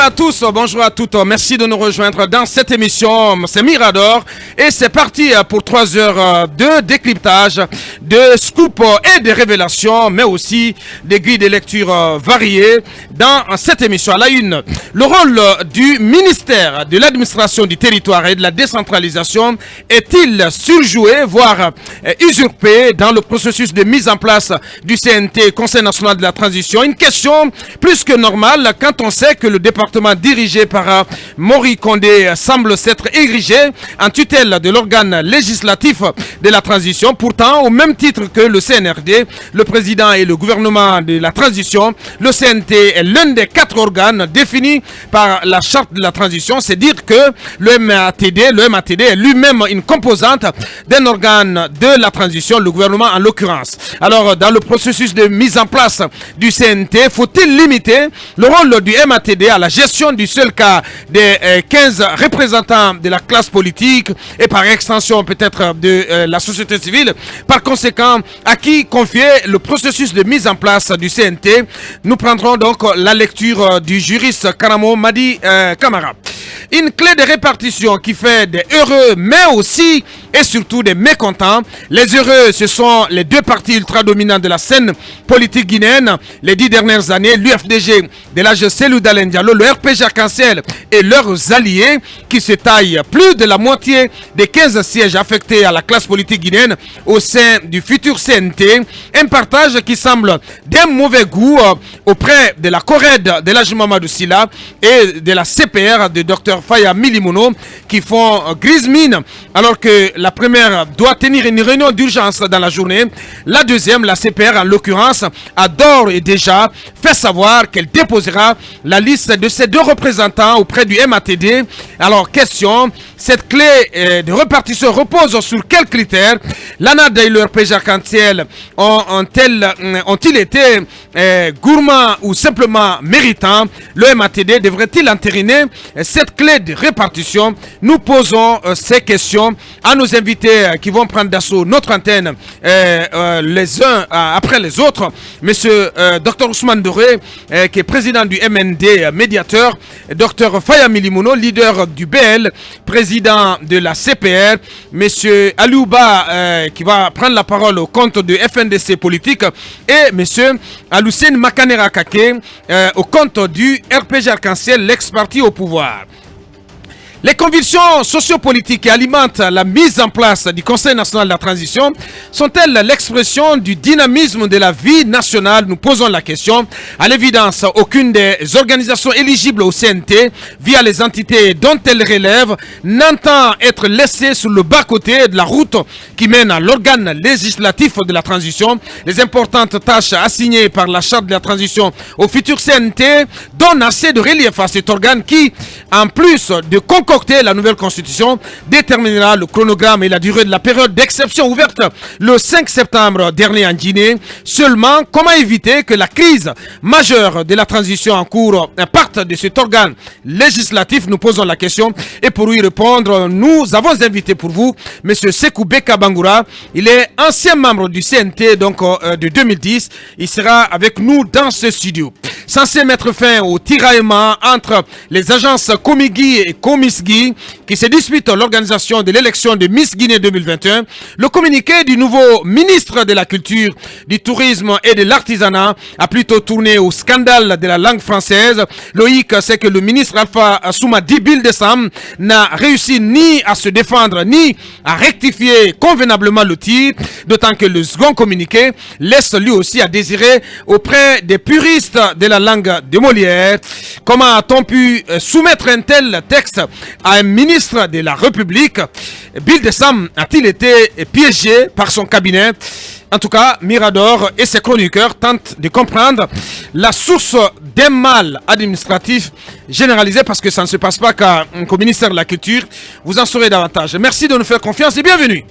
à tous, bonjour à toutes. Merci de nous rejoindre dans cette émission. C'est Mirador et c'est parti pour 3 heures de décryptage, de scoop et de révélations, mais aussi des grilles de lecture variées dans cette émission. À la une, le rôle du ministère de l'administration du territoire et de la décentralisation est-il surjoué, voire usurpé dans le processus de mise en place du CNT, Conseil national de la transition? Une question plus que normale quand on sait que le département dirigé par Mori Kondé semble s'être érigé en tutelle de l'organe législatif de la transition. Pourtant, au même titre que le CNRD, le président et le gouvernement de la transition, le CNT est l'un des 4 organes définis par la charte de la transition. C'est dire que le MATD est lui-même une composante d'un organe de la transition, le gouvernement en l'occurrence. Alors, dans le processus de mise en place du CNT, faut-il limiter le rôle du MATD à la gestion du seul cas des 15 représentants de la classe politique et par extension peut-être de la société civile? Par conséquent, à qui confier le processus de mise en place du CNT? Nous prendrons donc la lecture du juriste Karamo Madi Kamara. Une clé de répartition qui fait des heureux, mais aussi et surtout des mécontents. Les heureux, ce sont les 2 partis ultra-dominants de la scène politique guinéenne. Les 10 dernières années, l'UFDG de l'âge Cellou Dalein Diallo, le RPG Arc-en-Ciel et leurs alliés qui se taillent plus de la moitié des 15 sièges affectés à la classe politique guinéenne au sein du futur CNT. Un partage qui semble d'un mauvais goût auprès de la CORED de l'âge Mamadou Sylla et de la CPR de Dr Faya Milimono qui font grise mine alors que la première doit tenir une réunion d'urgence dans la journée. La deuxième, la CPR en l'occurrence, a d'ores et déjà fait savoir qu'elle déposera la liste de ces 2 représentants auprès du MATD. Alors question, cette clé de répartition repose sur quels critères? L'ANAD et le RPG Arc-en-Ciel ont-ils été gourmands ou simplement méritants? Le MATD devrait-il entériner cette clé de répartition? Nous posons ces questions à nos invités qui vont prendre d'assaut notre antenne les uns après les autres. Monsieur Dr Ousmane Doré, qui est président du MND médiateur, Dr Faya Milimono, leader du BL, président de la CPR, monsieur Aliouba, qui va prendre la parole au compte de FNDC politique, et monsieur Aloussène Makanera Kake, au compte du RPG Arc-en-Ciel, l'ex-parti au pouvoir. Les convictions sociopolitiques qui alimentent la mise en place du Conseil national de la transition sont-elles l'expression du dynamisme de la vie nationale? Nous posons la question. À l'évidence, aucune des organisations éligibles au CNT, via les entités dont elles relèvent, n'entend être laissée sur le bas-côté de la route qui mène à l'organe législatif de la transition. Les importantes tâches assignées par la charte de la transition au futur CNT donnent assez de relief à cet organe qui, en plus de concocter la nouvelle constitution, déterminera le chronogramme et la durée de la période d'exception ouverte le 5 septembre dernier en Guinée. Seulement, comment éviter que la crise majeure de la transition en cours parte de cet organe législatif? Nous posons la question et pour y répondre, nous avons invité pour vous M. Sekou Beka Bangoura. Il est ancien membre du CNT donc de 2010. Il sera avec nous dans ce studio. Censé mettre fin au tiraillement entre les agences Komigui et Komisgi qui se disputent l'organisation de l'élection de Miss Guinée 2021, le communiqué du nouveau ministre de la Culture, du Tourisme et de l'Artisanat a plutôt tourné au scandale de la langue française. Loïc sait que le ministre Alpha Soumadi Bildessam n'a réussi ni à se défendre ni à rectifier convenablement le tir, d'autant que le second communiqué laisse lui aussi à désirer auprès des puristes de la langue de Molière. Comment a-t-on pu soumettre un tel texte à un ministre de la République? Bildessam a-t-il été piégé par son cabinet? En tout cas, Mirador et ses chroniqueurs tentent de comprendre la source d'un mal administratif généralisé parce que ça ne se passe pas qu'au ministère de la Culture. Vous en saurez davantage. Merci de nous faire confiance et bienvenue.